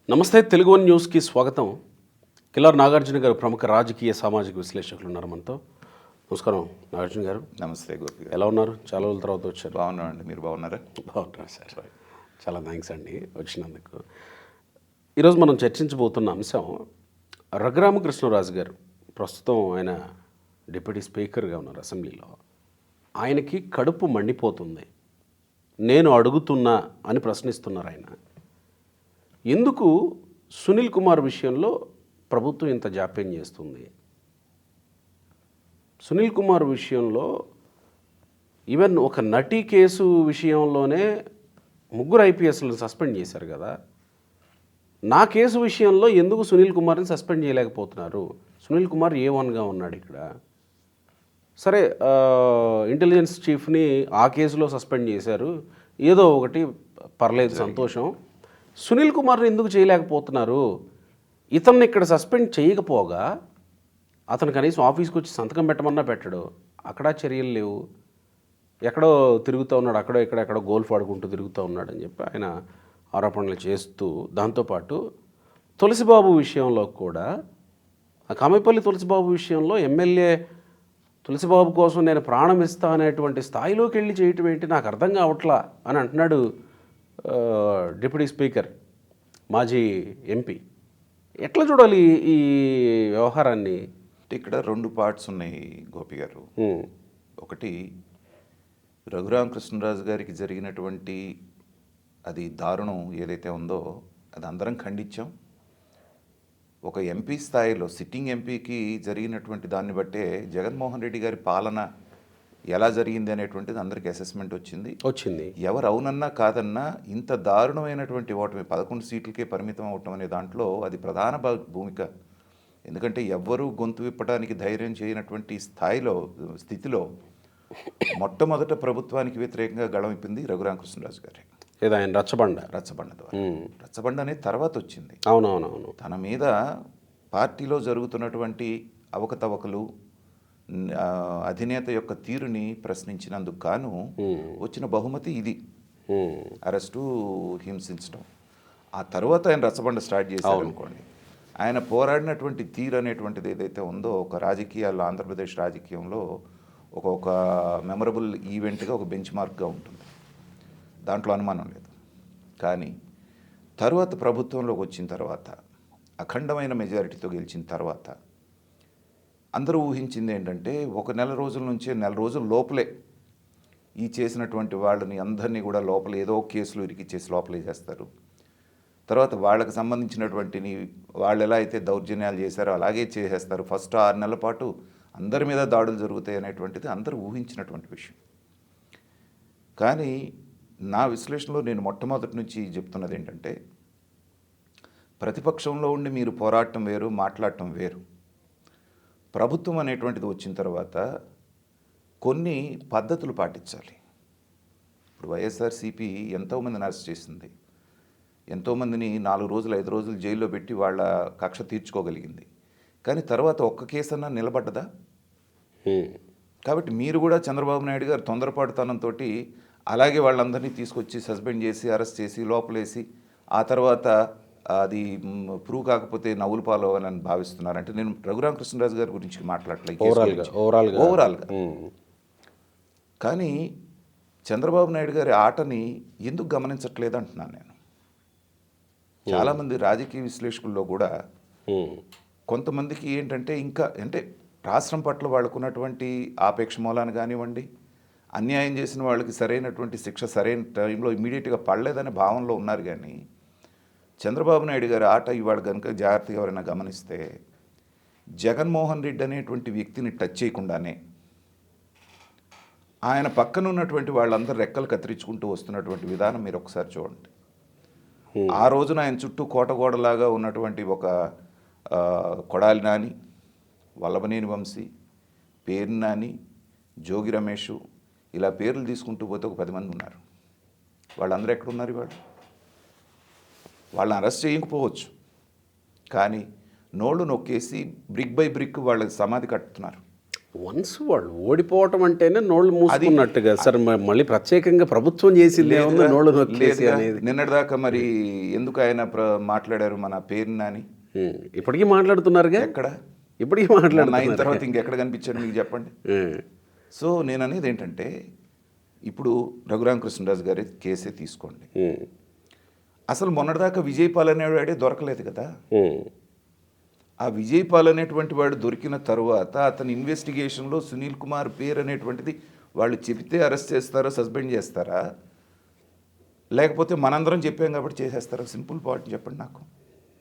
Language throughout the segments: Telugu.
నమస్తే తెలుగు వన్ న్యూస్కి స్వాగతం. కిలార్ నాగార్జున గారు ప్రముఖ రాజకీయ సామాజిక విశ్లేషకులు ఉన్నారు మనతో. నమస్కారం నాగార్జున గారు. నమస్తే గోపి గారు. ఎలా ఉన్నారు? చాలా రోజుల తర్వాత వచ్చారు. బాగున్నామండి, మీరు బాగున్నారా? బాగున్నారు సార్. చాలా థ్యాంక్స్ అండి వచ్చినందుకు. ఈరోజు మనం చర్చించబోతున్న అంశం రఘురామకృష్ణరాజు గారు. ప్రస్తుతం ఆయన డిప్యూటీ స్పీకర్గా ఉన్నారు అసెంబ్లీలో. ఆయనకి కడుపు మండిపోతుంది, నేను అడుగుతున్నా అని ప్రశ్నిస్తున్నారు ఆయన. ఎందుకు సునీల్ కుమార్ విషయంలో ప్రభుత్వం ఇంత జాప్యం చేస్తుంది? సునీల్ కుమార్ విషయంలో ఈవెన్ ఒక నటి కేసు విషయంలోనే 3 ఐపీఎస్లను సస్పెండ్ చేశారు కదా. నా కేసు విషయంలో ఎందుకు సునీల్ కుమార్ని సస్పెండ్ చేయలేకపోతున్నారు? సునీల్ కుమార్ A1గా ఉన్నాడు ఇక్కడ. సరే, ఇంటెలిజెన్స్ చీఫ్ని ఆ కేసులో సస్పెండ్ చేశారు, ఏదో ఒకటి పర్లేదు, సంతోషం. సునీల్ కుమార్ని ఎందుకు చేయలేకపోతున్నారు? ఇతన్ని ఇక్కడ సస్పెండ్ చేయకపోగా అతను కనీసం ఆఫీస్కి వచ్చి సంతకం పెట్టమన్నా పెట్టడు. అక్కడ చర్యలు లేవు. ఎక్కడో తిరుగుతూ ఉన్నాడు, అక్కడో ఎక్కడో గోల్ఫ్ ఆడుకుంటూ తిరుగుతూ ఉన్నాడు అని చెప్పి ఆయన ఆరోపణలు చేస్తూ, దాంతోపాటు తులసిబాబు విషయంలో కూడా, ఆ కామెపల్లి తులసిబాబు విషయంలో ఎమ్మెల్యే తులసిబాబు కోసం నేను ప్రాణం ఇస్తా అనేటువంటి స్థాయిలోకి వెళ్ళి చేయటం ఏంటి నాకు అర్థం కావట్లా అని అంటున్నాడు డిప్యూటీ స్పీకర్, మాజీ ఎంపీ. ఎట్లా చూడాలి ఈ వ్యవహారాన్ని? ఇక్కడ 2 పార్ట్స్ ఉన్నాయి గోపి గారు. ఒకటి, రఘురామకృష్ణరాజు గారికి జరిగినటువంటి అది దారుణం ఏదైతే ఉందో అది అందరం ఖండించాం. ఒక ఎంపీ స్థాయిలో సిట్టింగ్ ఎంపీకి జరిగినటువంటి దాన్ని బట్టే జగన్మోహన్ రెడ్డి గారి పాలన ఎలా జరిగింది అనేటువంటిది అందరికీ అసెస్మెంట్ వచ్చింది. ఎవరు అవునన్నా కాదన్నా ఇంత దారుణమైనటువంటి ఓటమి 11 సీట్లకే పరిమితం అవటం అనే దాంట్లో అది ప్రధాన భూమిక. ఎందుకంటే ఎవ్వరూ గొంతు విప్పడానికి ధైర్యం చేయనటువంటి స్థితిలో మొట్టమొదట ప్రభుత్వానికి వ్యతిరేకంగా గళమిప్పింది రఘురామకృష్ణరాజు గారే. ఏదో ఆయన రచ్చబండ ద్వారా రచ్చబండ అనేది తర్వాత వచ్చింది. అవునవునవును. తన మీద పార్టీలో జరుగుతున్నటువంటి అవకతవకలు, అధినేత యొక్క తీరుని ప్రశ్నించినందుకు గాను వచ్చిన బహుమతి ఇది, అరెస్టు, హింసించడం. ఆ తర్వాత ఆయన రచ్చబండ స్టార్ట్ చేశారు అనుకోండి. ఆయన పోరాడినటువంటి తీరు అనేటువంటిది ఏదైతే ఉందో ఒక రాజకీయాల్లో, ఆంధ్రప్రదేశ్ రాజకీయంలో ఒక మెమరబుల్ ఈవెంట్గా, ఒక బెంచ్ మార్క్గా ఉంటుంది. దాంట్లో అనుమానం లేదు. కానీ తర్వాత ప్రభుత్వంలోకి వచ్చిన తర్వాత, అఖండమైన మెజారిటీతో గెలిచిన తర్వాత అందరూ ఊహించింది ఏంటంటే 1 నెల రోజుల నుంచే, 1 నెల రోజుల లోపలే ఈ చేసినటువంటి వాళ్ళని అందరినీ కూడా లోపల ఏదో కేసులు ఇరికిచ్చేసి లోపలే చేస్తారు. తర్వాత వాళ్ళకి సంబంధించినటువంటి వాళ్ళు ఎలా అయితే దౌర్జన్యాలు చేశారో అలాగే చేసేస్తారు. ఫస్ట్ 6 నెలల పాటు అందరి మీద దాడులు జరుగుతాయి అనేటువంటిది అందరూ ఊహించినటువంటి విషయం. కానీ నా విశ్లేషణలో నేను మొట్టమొదటి నుంచి చెప్తున్నది ఏంటంటే, ప్రతిపక్షంలో ఉండి మీరు పోరాటం వేరు, మాట్లాడటం వేరు. ప్రభుత్వం అనేటువంటిది వచ్చిన తర్వాత కొన్ని పద్ధతులు పాటించాలి. ఇప్పుడు వైఎస్ఆర్సీపీ ఎంతోమందిని అరెస్ట్ చేసింది, ఎంతోమందిని 4 రోజులు 5 రోజులు జైల్లో పెట్టి వాళ్ళ కక్ష తీర్చుకోగలిగింది. కానీ తర్వాత ఒక్క కేసు అన్నా నిలబడ్డదా? కాబట్టి మీరు కూడా చంద్రబాబు నాయుడు గారు తొందరపాటుతనంతో అలాగే వాళ్ళందరినీ తీసుకొచ్చి సస్పెండ్ చేసి, అరెస్ట్ చేసి, లోపలేసి, ఆ తర్వాత అది ప్రూవ్ కాకపోతే నవ్వులు పాలవ్వాలని భావిస్తున్నారు. అంటే నేను రఘురామకృష్ణరాజు గారి గురించి మాట్లాడలేదు, ఓవరాల్గా. కానీ చంద్రబాబు నాయుడు గారి ఆటని ఎందుకు గమనించట్లేదు అంటున్నాను నేను. చాలామంది రాజకీయ విశ్లేషకుల్లో కూడా కొంతమందికి ఏంటంటే, ఇంకా అంటే రాష్ట్రం పట్ల వాళ్ళకున్నటువంటి ఆపేక్ష మూలాన్ని కానివ్వండి, అన్యాయం చేసిన వాళ్ళకి సరైనటువంటి శిక్ష సరైన టైంలో ఇమీడియట్గా పడలేదనే భావనలో ఉన్నారు. కానీ చంద్రబాబు నాయుడు గారి ఆట ఇవాళ కనుక జాగ్రత్తగా ఎవరైనా గమనిస్తే, జగన్మోహన్ రెడ్డి అనేటువంటి వ్యక్తిని టచ్ చేయకుండానే ఆయన పక్కన ఉన్నటువంటి వాళ్ళందరూ రెక్కలు కత్తిరించుకుంటూ వస్తున్నటువంటి విధానం మీరు ఒకసారి చూడండి. ఆ రోజున ఆయన చుట్టూ కోటగోడలాగా ఉన్నటువంటి ఒక కొడాలి నాని, వల్లభనేని వంశీ, పేర్ని నాని, జోగి రమేష్, ఇలా పేర్లు తీసుకుంటూ పోతే ఒక 10 మంది ఉన్నారు. వాళ్ళందరూ ఎక్కడున్నారు ఇవాళ? వాళ్ళని అరెస్ట్ చేయకపోవచ్చు, కానీ నోళ్ళు నొక్కేసి బ్రిక్ బై బ్రిక్ వాళ్ళకి సమాధి కట్టుతున్నారు. వన్స్ వాళ్ళు ఓడిపోవటం అంటేనే నోళ్ళు మూసుకున్నట్టుగా సార్. మళ్ళీ ప్రత్యేకంగా ప్రభుత్వం చేసింది ఏముంది నోళ్ళు నొక్కేసి అనేది. నిన్నటిదాకా మరి ఎందుకు ఆయన మాట్లాడారు మన పేరు నాని? ఇప్పటికీ మాట్లాడుతున్నారుగా. ఎక్కడ ఇప్పటికీ అయిన మాట్లాడుతున్నారు. తర్వాత ఇంకెక్కడ కనిపించాడు మీకు చెప్పండి. సో నేను అనేది ఏంటంటే, ఇప్పుడు రఘురామకృష్ణరాజు గారి కేసే తీసుకోండి. అసలు మొన్నటిదాకా విజయపాల్ అనేవాడే దొరకలేదు కదా. ఆ విజయపాల్ అనేటువంటి వాడు దొరికిన తర్వాత అతని ఇన్వెస్టిగేషన్లో సునీల్ కుమార్ పేరు అనేటువంటిది వాళ్ళు చెబితే అరెస్ట్ చేస్తారా, సస్పెండ్ చేస్తారా, లేకపోతే మనందరం చెప్పాం కాబట్టి చేసేస్తారా? సింపుల్ పాయింట్ చెప్పండి నాకు.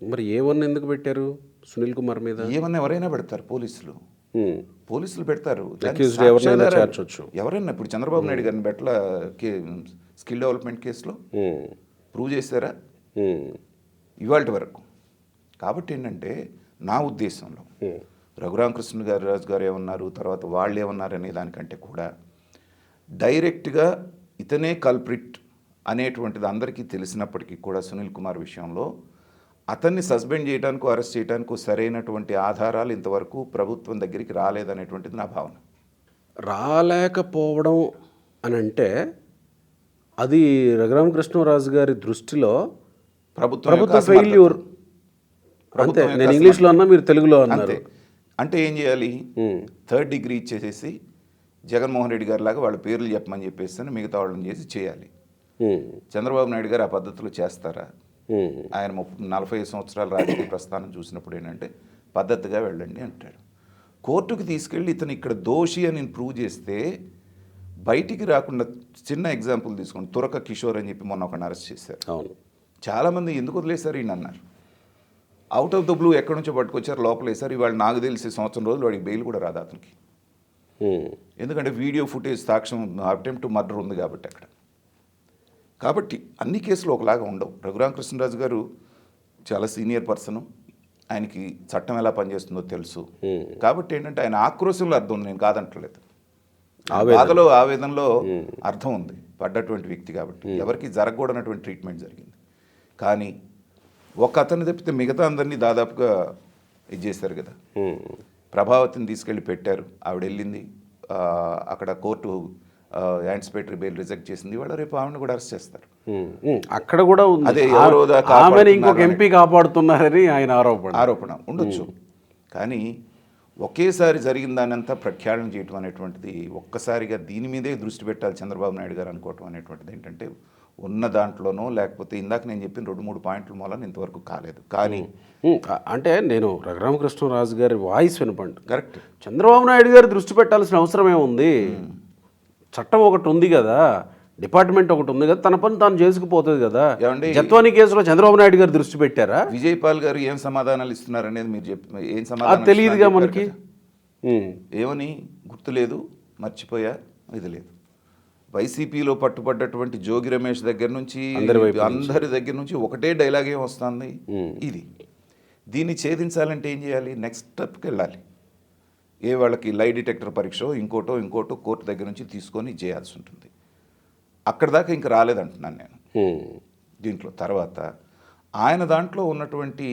మరి ఏమన్నా ఎందుకు పెట్టారు సునీల్ కుమార్ మీద? ఏమన్నా ఎవరైనా పెడతారు, పోలీసులు పెడతారు. ఎవరైనా ఇప్పుడు చంద్రబాబు నాయుడు గారిని బెట్ల స్కిల్ డెవలప్మెంట్ కేసులో ప్రూవ్ చేశారా ఇవాళ వరకు? కాబట్టి ఏంటంటే నా ఉద్దేశంలో రఘురామకృష్ణరాజు గారు ఏమన్నారు, తర్వాత వాళ్ళు ఏమన్నారు అనే దానికంటే కూడా డైరెక్ట్గా ఇతనే కల్ప్రిట్ అనేటువంటిది అందరికీ తెలిసినప్పటికీ కూడా సునీల్ కుమార్ విషయంలో అతన్ని సస్పెండ్ చేయడానికి, అరెస్ట్ చేయడానికి సరైనటువంటి ఆధారాలు ఇంతవరకు ప్రభుత్వం దగ్గరికి రాలేదనేటువంటిది నా భావన. రాలేకపోవడం అని అంటే అది రఘురామకృష్ణరాజు గారి దృష్టిలో ప్రభుత్వ ఫెయిల్యూర్. అంతే, నేను ఇంగ్లీష్లో అన్నా, మీరు తెలుగులో అన్నారు. అంటే ఏం చేయాలి? థర్డ్ డిగ్రీ ఇచ్చేసేసి జగన్మోహన్ రెడ్డి గారి లాగా వాళ్ళ పేర్లు చెప్పమని చెప్పేసి మిగతా వాళ్ళని చేసి చేయాలి. చంద్రబాబు నాయుడు గారు ఆ పద్ధతిలో చేస్తారా? ఆయన 45 సంవత్సరాల రాజకీయ ప్రస్థానం చూసినప్పుడు ఏంటంటే పద్ధతిగా వెళ్ళండి అంటాడు. కోర్టుకు తీసుకెళ్ళి ఇతను ఇక్కడ దోషి అని ప్రూవ్ చేస్తే బయటికి రాకుండా, చిన్న ఎగ్జాంపుల్ తీసుకోండి, తురక కిషోర్ అని చెప్పి మొన్న ఒకరిని అరెస్ట్ చేశారు. అవును, చాలామంది ఎందుకు వదిలేశారు ఈయన అన్నారు. అవుట్ ఆఫ్ ద బ్లూ ఎక్కడి నుంచో పట్టుకొచ్చారు, లోపలేసారు. ఇవాళ నాకు తెలిసి సంవత్సరం రోజులు వాడికి బెయిల్ కూడా రాదు అతనికి. ఎందుకంటే వీడియో ఫుటేజ్ సాక్ష్యం, అటెంప్ట్ టు మర్డర్ ఉంది కాబట్టి అక్కడ. కాబట్టి అన్ని కేసులు ఒకలాగా ఉండవు. రఘురామకృష్ణరాజు గారు చాలా సీనియర్ పర్సను, ఆయనకి చట్టం ఎలా పనిచేస్తుందో తెలుసు. కాబట్టి ఏంటంటే ఆయన ఆక్రోశంలో అర్థం ఉంది, నేను కాదంటలేదు. బాధలో, ఆవేదనలో అర్థం ఉంది, పడ్డటువంటి వ్యక్తి కాబట్టి. ఎవరికి జరగకూడనటువంటి ట్రీట్మెంట్ జరిగింది. కానీ ఒక అతన్ని తప్పితే మిగతా అందరినీ దాదాపుగా ఇది చేశారు కదా. ప్రభావతిని తీసుకెళ్ళి పెట్టారు, ఆవిడ వెళ్ళింది, అక్కడ కోర్టు యాంటిసిపేటరీ బెయిల్ రిజెక్ట్ చేసింది. ఇవాళ రేపు ఆమెను కూడా అరెస్ట్ చేస్తారు. అక్కడ కూడా అదే ఇంకొక ఎంపీ కాపాడుతున్నారని ఆయన ఆరోపణ ఉండొచ్చు. కానీ ఒకేసారి జరిగిన దానంతా ప్రఖ్యాళన చేయటం అనేటువంటిది, ఒక్కసారిగా దీని మీదే దృష్టి పెట్టాలి చంద్రబాబు నాయుడు గారు అనుకోవటం అనేటువంటిది ఏంటంటే, ఉన్న దాంట్లోనో లేకపోతే ఇందాక నేను చెప్పిన 2-3 పాయింట్ల మూలన ఇంతవరకు కాలేదు. కానీ అంటే నేను రఘురామకృష్ణరాజు గారి వాయిస్ వినపండి. కరెక్ట్, చంద్రబాబు నాయుడు గారు దృష్టి పెట్టాల్సిన అవసరం ఏముంది? చట్టం ఒకటి ఉంది కదా, డిపార్ట్మెంట్ ఒకటి ఉంది కదా, తన పని తాను చేసుకుపోతుంది కదా. జత్వానీ కేసులో చంద్రబాబు నాయుడు గారు దృష్టి పెట్టారా? విజయపాల్ గారు ఏం సమాధానాలు ఇస్తున్నారు అనేది మీరు ఏం సమాధానం తెలియదుగా మనకి. ఏమని గుర్తులేదు, మర్చిపోయా, ఇది లేదు. వైసీపీలో పట్టుబడ్డటువంటి జోగి రమేష్ దగ్గర నుంచి అందరి దగ్గర నుంచి ఒకటే డైలాగ్ ఏం వస్తుంది, ఇది. దీన్ని ఛేదించాలంటే ఏం చేయాలి? నెక్స్ట్ స్టెప్కి వెళ్ళాలి. వాళ్ళకి లై డిటెక్టర్ పరీక్ష ఇంకోటో కోర్టు దగ్గర నుంచి తీసుకొని చేయాల్సి ఉంటుంది. అక్కడ దాకా ఇంక రాలేదంటున్నాను నేను దీంట్లో. తర్వాత ఆయన దాంట్లో ఉన్నటువంటి,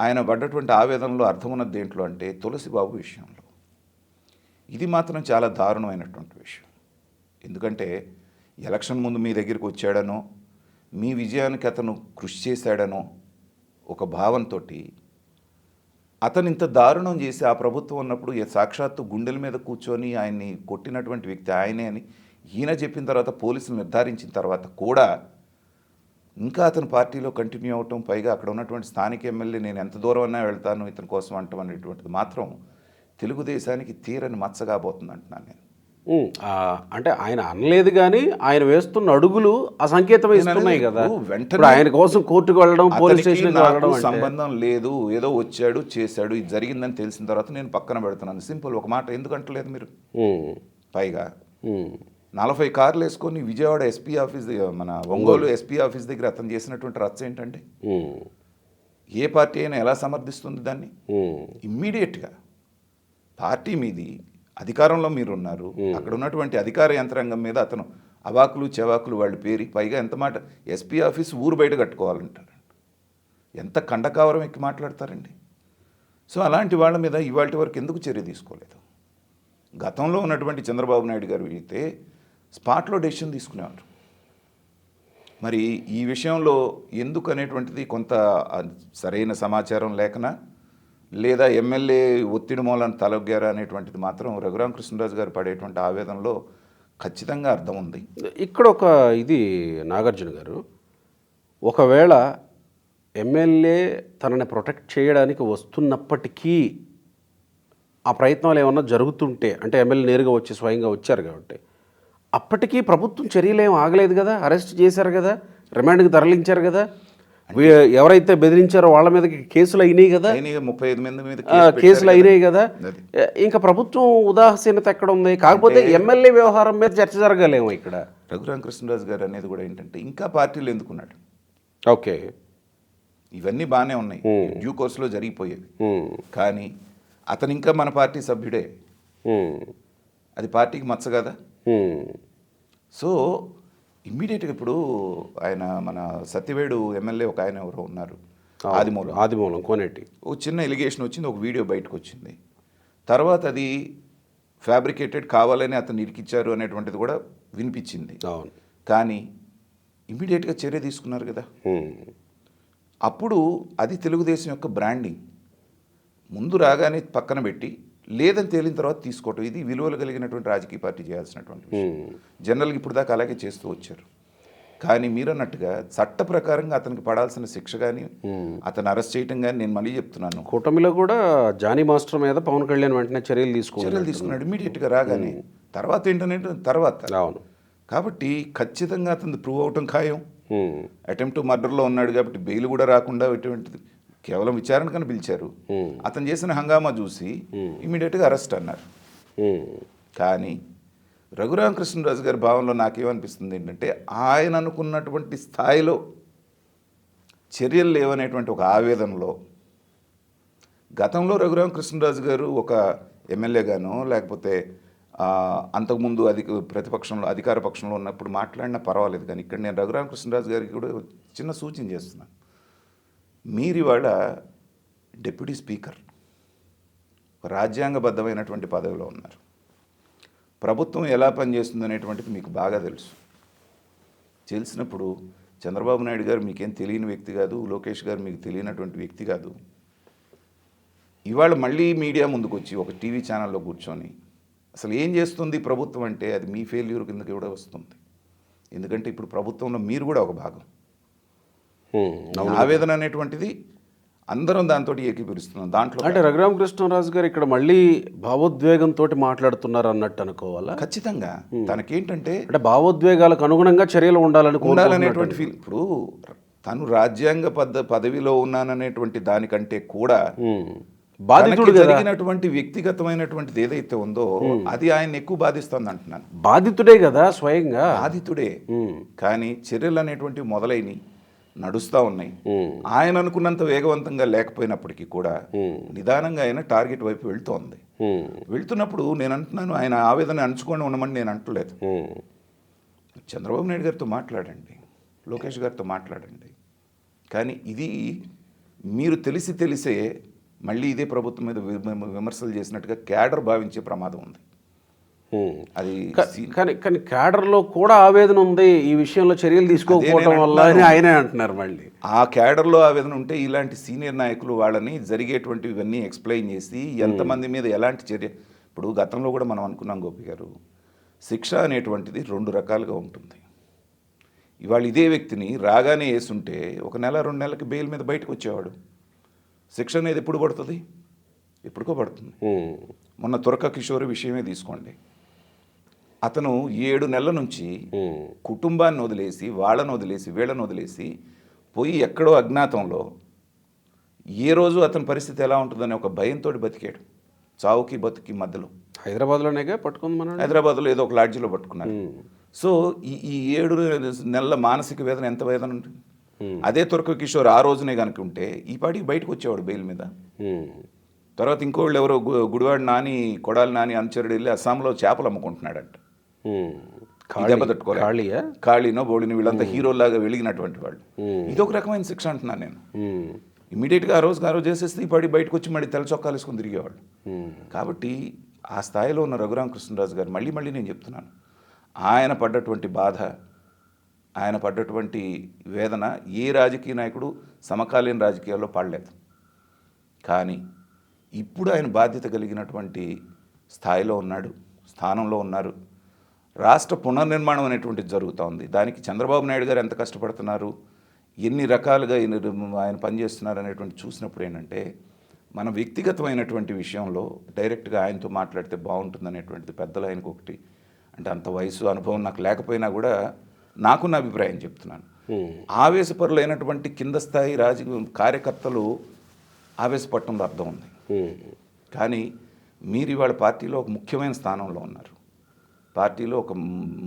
ఆయన పడ్డటువంటి ఆవేదనలో అర్థం ఉన్నది దేంట్లో అంటే తులసిబాబు విషయంలో. ఇది మాత్రం చాలా దారుణమైనటువంటి విషయం. ఎందుకంటే ఎలక్షన్ ముందు మీ దగ్గరికి వచ్చాడనో, మీ విజయానికి అతను కృషి చేశాడనో ఒక భావంతో అతను ఇంత దారుణం చేసి, ఆ ప్రభుత్వం ఉన్నప్పుడు సాక్షాత్తు గుండెల మీద కూర్చొని ఆయన్ని కొట్టినటువంటి వ్యక్తి ఆయనే అని ఈయన చెప్పిన తర్వాత, పోలీసులు నిర్ధారించిన తర్వాత కూడా ఇంకా అతను పార్టీలో కంటిన్యూ అవటం, పైగా అక్కడ ఉన్నటువంటి స్థానిక ఎమ్మెల్యే నేను ఎంత దూరం అన్నా వెళ్తాను ఇతని కోసం అంటాం అనేటువంటిది మాత్రం తెలుగుదేశానికి తీరని మచ్చగా పోతుంది అంటున్నాను నేను. అంటే ఆయన అనలేదు కానీ ఆయన వేస్తున్న అడుగులు ఆ సంకేతం ఇస్తున్నాయి కదా. వెంటనే ఆయన కోసం కోర్టుకు వెళ్ళడం, పోలీస్ స్టేషన్కి వెళ్ళడం సంబంధం లేదు, ఏదో వచ్చాడు చేశాడు, ఇది జరిగిందని తెలిసిన తర్వాత నేను పక్కన పెడుతున్నాను. సింపుల్. ఒక మాట ఎందుకంటలేదు మీరు? పైగా 40 కార్లు వేసుకొని విజయవాడ ఎస్పీ ఆఫీస్, మన ఒంగోలు ఎస్పీ ఆఫీస్ దగ్గర అతను చేసినటువంటి రచ్చ ఏంటంటే, ఏ పార్టీ అయినా ఎలా సమర్థిస్తుంది దాన్ని? ఇమ్మీడియట్గా పార్టీ మీది, అధికారంలో మీరు ఉన్నారు, అక్కడ ఉన్నటువంటి అధికార యంత్రాంగం మీద అతను అవాకులు చెవాకులు వాళ్ళు పేరి, పైగా ఎంత మాట, ఎస్పీ ఆఫీస్ ఊరు బయట కట్టుకోవాలంటారు. ఎంత కండకావరం ఎక్కి మాట్లాడతారండి. సో అలాంటి వాళ్ళ మీద ఇవాళ వరకు ఎందుకు చర్య తీసుకోలేదు? గతంలో ఉన్నటువంటి చంద్రబాబు నాయుడు గారు అయితే స్పాట్లో డెసిషన్ తీసుకునేవారు. మరి ఈ విషయంలో ఎందుకు అనేటువంటిది కొంత సరైన సమాచారం లేకనా, లేదా ఎమ్మెల్యే ఒత్తిడి మూలన తలొగ్గారా అనేటువంటిది మాత్రం రఘురామకృష్ణరాజు గారు పడేటువంటి ఆవేదనలో ఖచ్చితంగా అర్థం ఉంది. ఇక్కడ ఒక ఇది నాగార్జున గారు, ఒకవేళ ఎమ్మెల్యే తనని ప్రొటెక్ట్ చేయడానికి వస్తున్నప్పటికీ ఆ ప్రయత్నాలు ఏమన్నా జరుగుతుంటే, అంటే ఎమ్మెల్యే నేరుగా వచ్చి స్వయంగా వచ్చారు కాబట్టి, అప్పటికీ ప్రభుత్వం చర్యలు ఏం ఆగలేదు కదా, అరెస్ట్ చేశారు కదా, రిమాండ్కి తరలించారు కదా, ఎవరైతే బెదిరించారో వాళ్ళ మీదకి కేసులు అయినాయి కదా, 35 మంది మీద కేసులు అయినాయి కదా. ఇంకా ప్రభుత్వం ఉదాసీనత ఎక్కడ ఉంది? కాకపోతే ఎమ్మెల్యే వ్యవహారం మీద చర్చ జరగలేము ఇక్కడ. రఘురామకృష్ణరాజు గారు అనేది కూడా ఏంటంటే ఇంకా పార్టీలు ఎందుకున్నాడు. ఓకే, ఇవన్నీ బాగానే ఉన్నాయి, డ్యూ కోర్సులో జరిగిపోయేవి. కానీ అతను ఇంకా మన పార్టీ సభ్యుడే, అది పార్టీకి మచ్చ కదా. సో ఇమ్మీడియట్గా ఇప్పుడు ఆయన మన సత్యవేడు ఎమ్మెల్యే ఒక ఆయన ఎవరో ఉన్నారు, ఆదిమూలం కోనేటి, ఓ చిన్న ఎలిగేషన్ వచ్చింది, ఒక వీడియో బయటకు వచ్చింది. తర్వాత అది ఫ్యాబ్రికేటెడ్, కావాలని అతను ఇరికిచ్చారు అనేటువంటిది కూడా వినిపించింది. కానీ ఇమ్మీడియట్గా చర్య తీసుకున్నారు కదా. అప్పుడు అది తెలుగుదేశం యొక్క బ్రాండింగ్. ముందు రాగానే పక్కన పెట్టి లేదని తేలిన తర్వాత తీసుకోవటం, ఇది విలువలు కలిగినటువంటి రాజకీయ పార్టీ చేయాల్సినటువంటి విషయం. జనరల్గా ఇప్పుడు దాకా అలాగే చేస్తూ వచ్చారు. కానీ మీరు అన్నట్టుగా చట్ట ప్రకారంగా అతనికి పడాల్సిన శిక్ష కానీ, అతను అరెస్ట్ చేయటం కానీ, నేను మళ్ళీ చెప్తున్నాను, కూటమిలో కూడా జానీ మాస్టర్ మీద పవన్ కళ్యాణ్ వెంటనే చర్యలు తీసుకున్నాడు ఇమీడియట్గా రాగానే. తర్వాత ఏంటంటే తర్వాత అవును, కాబట్టి ఖచ్చితంగా అతను ప్రూవ్ అవటం ఖాయం. అటెంప్ట్ మర్డర్లో ఉన్నాడు కాబట్టి బెయిల్ కూడా రాకుండా ఎటువంటిది, కేవలం విచారణకని పిలిచారు. అతను చేసిన హంగామా చూసి ఇమీడియట్గా అరెస్ట్ అన్నారు. కానీ రఘురామకృష్ణరాజు గారి భావనలో నాకేమనిపిస్తుంది ఏంటంటే, ఆయన అనుకున్నటువంటి స్థాయిలో చర్యలు లేవనేటువంటి ఒక ఆవేదనలో, గతంలో రఘురామకృష్ణరాజు గారు ఒక ఎమ్మెల్యేగానో లేకపోతే అంతకుముందు ప్రతిపక్షంలో అధికార పక్షంలో ఉన్నప్పుడు మాట్లాడినా పర్వాలేదు. కానీ ఇక్కడ నేను రఘురామకృష్ణరాజు గారికి కూడా చిన్న సూచన చేస్తున్నాను. మీరు ఇవాళ డిప్యూటీ స్పీకర్, రాజ్యాంగబద్ధమైనటువంటి పదవిలో ఉన్నారు. ప్రభుత్వం ఎలా పనిచేస్తుంది అనేటువంటిది మీకు బాగా తెలుసు. తెలిసినప్పుడు చంద్రబాబు నాయుడు గారు మీకేం తెలియని వ్యక్తి కాదు, లోకేష్ గారు మీకు తెలియనటువంటి వ్యక్తి కాదు. ఇవాళ మళ్ళీ మీడియా ముందుకు వచ్చి ఒక టీవీ ఛానల్లో కూర్చొని అసలు ఏం చేస్తుంది ప్రభుత్వం అంటే అది మీ ఫెయిల్యూర్ కిందకి కూడా వస్తుంది. ఎందుకంటే ఇప్పుడు ప్రభుత్వంలో మీరు కూడా ఒక భాగం. ఆవేదన అనేటువంటిది అందరం దాంతో ఏకీభవిస్తున్నాం. దాంట్లో అంటే రఘురామకృష్ణరాజు గారు ఇక్కడ మళ్ళీ భావోద్వేగంతో మాట్లాడుతున్నారు అన్నట్టు అనుకోవాలా? ఖచ్చితంగా. తనకేంటంటే అంటే భావోద్వేగాలకు అనుగుణంగా చర్యలు ఉండాలనేటువంటి ఫీల్. ఇప్పుడు తను రాజ్యాంగ పదవిలో ఉన్నాననేటువంటి దానికంటే కూడా బాధితుడు జరిగినటువంటి వ్యక్తిగతమైనటువంటిది ఏదైతే ఉందో అది ఆయన ఎక్కువ బాధిస్తుంది అంటున్నాను. బాధితుడే కదా, స్వయంగా బాధితుడే. కానీ చర్యలు అనేటువంటివి మొదలైనవి నడుస్తూ ఉన్నాయి. ఆయన అనుకున్నంత వేగవంతంగా లేకపోయినప్పటికీ కూడా నిదానంగా ఆయన టార్గెట్ వైపు వెళ్తోంది. వెళ్తున్నప్పుడు నేను అంటున్నాను, ఆయన ఆవేదన అణుచుకొని ఉండమని నేను అంటలేదు. చంద్రబాబు నాయుడు గారితో మాట్లాడండి, లోకేష్ గారితో మాట్లాడండి. కానీ ఇది మీరు తెలిసే మళ్ళీ ఇదే ప్రభుత్వం మీద విమర్శలు చేసినట్టుగా క్యాడర్ భావించే ప్రమాదం ఉంది. అది కానీ క్యాడర్లో కూడా ఆవేదన ఉంది ఈ విషయంలో చర్యలు తీసుకోకపోవడం వల్ల అని ఆయనే అంటున్నారు. మళ్ళీ ఆ క్యాడర్లో ఆవేదన ఉంటే ఇలాంటి సీనియర్ నాయకులు వాళ్ళని జరిగేటువంటి ఇవన్నీ ఎక్స్ప్లెయిన్ చేసి ఎంతమంది మీద ఎలాంటి చర్య. ఇప్పుడు గతంలో కూడా మనం అనుకున్నాం గోపి గారు, శిక్ష అనేటువంటిది 2 రకాలుగా ఉంటుంది. ఇవాళ ఇదే వ్యక్తిని రాగానే వేసుంటే 1 నెల 2 నెలలకి బెయిల్ మీద బయటకు వచ్చేవాడు. శిక్ష అనేది ఎప్పుడు పడుతుంది? ఎప్పుడుకో పడుతుంది. మొన్న తురక కిషోర్ విషయమే తీసుకోండి. అతను 7 నెలల నుంచి కుటుంబాన్ని వదిలేసి, వాళ్ళని వదిలేసి, వీళ్ళని వదిలేసి పోయి ఎక్కడో అజ్ఞాతంలో ఏ రోజు అతని పరిస్థితి ఎలా ఉంటుందనే ఒక భయంతో బతికాడు. చావుకి బతుకి మధ్యలో. హైదరాబాద్లోనే పట్టుకుంది మనం. హైదరాబాద్లో ఏదో ఒక లాడ్జిలో పట్టుకున్నారు. సో ఈ 7 నెలల మానసిక వేదన ఎంత వేదన ఉంటుంది. అదే తురక కిషోర్ ఆ రోజునే కనుక ఉంటే ఈ పాటికి బయటకు వచ్చేవాడు బెయిల్ మీద. తర్వాత ఇంకోళ్ళు ఎవరో గుడివాడ నాని, కొడాలి నాని అనుచరుడు వెళ్ళి అస్సాంలో చేపలు అమ్ముకుంటున్నాడంట. దెబ్బ తట్టుకోవాలి, ఖాళీనో బోడిని, వీళ్ళంతా హీరోలాగా వెలిగినటువంటి వాళ్ళు. ఇదొక రకమైన శిక్ష అంటున్నాను నేను. ఇమీడియట్గా ఆ రోజు చేసేస్తే ఈ పాటికి బయటకు వచ్చి మళ్ళీ తెల్ల చొక్కాలు వేసుకొని తిరిగేవాళ్ళు. కాబట్టి ఆ స్థాయిలో ఉన్న రఘురామకృష్ణరాజు గారు మళ్ళీ మళ్ళీ నేను చెప్తున్నాను, ఆయన పడ్డటువంటి బాధ, ఆయన పడ్డటువంటి వేదన ఏ రాజకీయ నాయకుడు సమకాలీన రాజకీయాల్లో పడలేదు. కానీ ఇప్పుడు ఆయన బాధ్యత కలిగినటువంటి స్థాయిలో ఉన్నాడు, స్థానంలో ఉన్నారు. రాష్ట్ర పునర్నిర్మాణం అనేటువంటిది జరుగుతూ ఉంది. దానికి చంద్రబాబు నాయుడు గారు ఎంత కష్టపడుతున్నారు, ఎన్ని రకాలుగా ఆయన పనిచేస్తున్నారు అనేటువంటి చూసినప్పుడు ఏంటంటే, మన వ్యక్తిగతమైనటువంటి విషయంలో డైరెక్ట్గా ఆయనతో మాట్లాడితే బాగుంటుంది అనేటువంటిది పెద్దలు ఆయనకు ఒకటి. అంటే అంత వయసు అనుభవం నాకు లేకపోయినా కూడా నాకున్న అభిప్రాయం చెప్తున్నాను. ఆవేశపరులైనటువంటి కింద స్థాయి రాజకీయ కార్యకర్తలు ఆవేశపడటంలో అర్థం ఉంది. కానీ మీరు ఇవాళ పార్టీలో ఒక ముఖ్యమైన స్థానంలో ఉన్నారు, పార్టీలో ఒక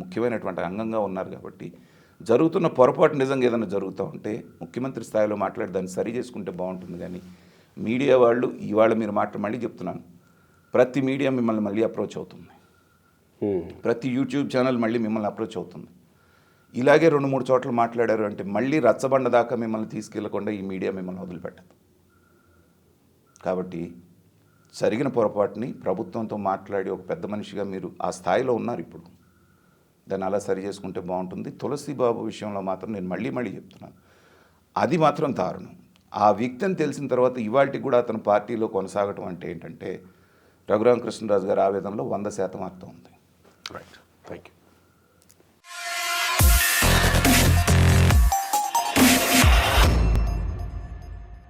ముఖ్యమైనటువంటి అంగంగా ఉన్నారు. కాబట్టి జరుగుతున్న పొరపాటు నిజంగా ఏదైనా జరుగుతూ ఉంటే ముఖ్యమంత్రి స్థాయిలో మాట్లాడి దాన్ని సరి చేసుకుంటే బాగుంటుంది. కానీ మీడియా వాళ్ళు ఇవాళ మీరు మళ్ళీ చెప్తున్నాను, ప్రతి మీడియా మిమ్మల్ని మళ్ళీ అప్రోచ్ అవుతుంది, ప్రతి యూట్యూబ్ ఛానల్ మళ్ళీ మిమ్మల్ని అప్రోచ్ అవుతుంది. ఇలాగే 2-3 చోట్ల మాట్లాడారు అంటే మళ్ళీ రచ్చబండ దాకా మిమ్మల్ని తీసుకెళ్లకుండా ఈ మీడియా మిమ్మల్ని వదిలిపెట్టదు. కాబట్టి జరిగిన పొరపాటుని ప్రభుత్వంతో మాట్లాడి ఒక పెద్ద మనిషిగా మీరు ఆ స్థాయిలో ఉన్నారు, ఇప్పుడు దాన్ని అలా సరి చేసుకుంటే బాగుంటుంది. తులసిబాబు విషయంలో మాత్రం నేను మళ్ళీ చెప్తున్నాను, అది మాత్రం దారుణం. ఆ వ్యక్తిని తెలిసిన తర్వాత ఇవాళకి కూడా అతను పార్టీలో కొనసాగటం అంటే ఏంటంటే రఘురామకృష్ణరాజు గారి ఆవేదనలో 100% అర్థం ఉంది.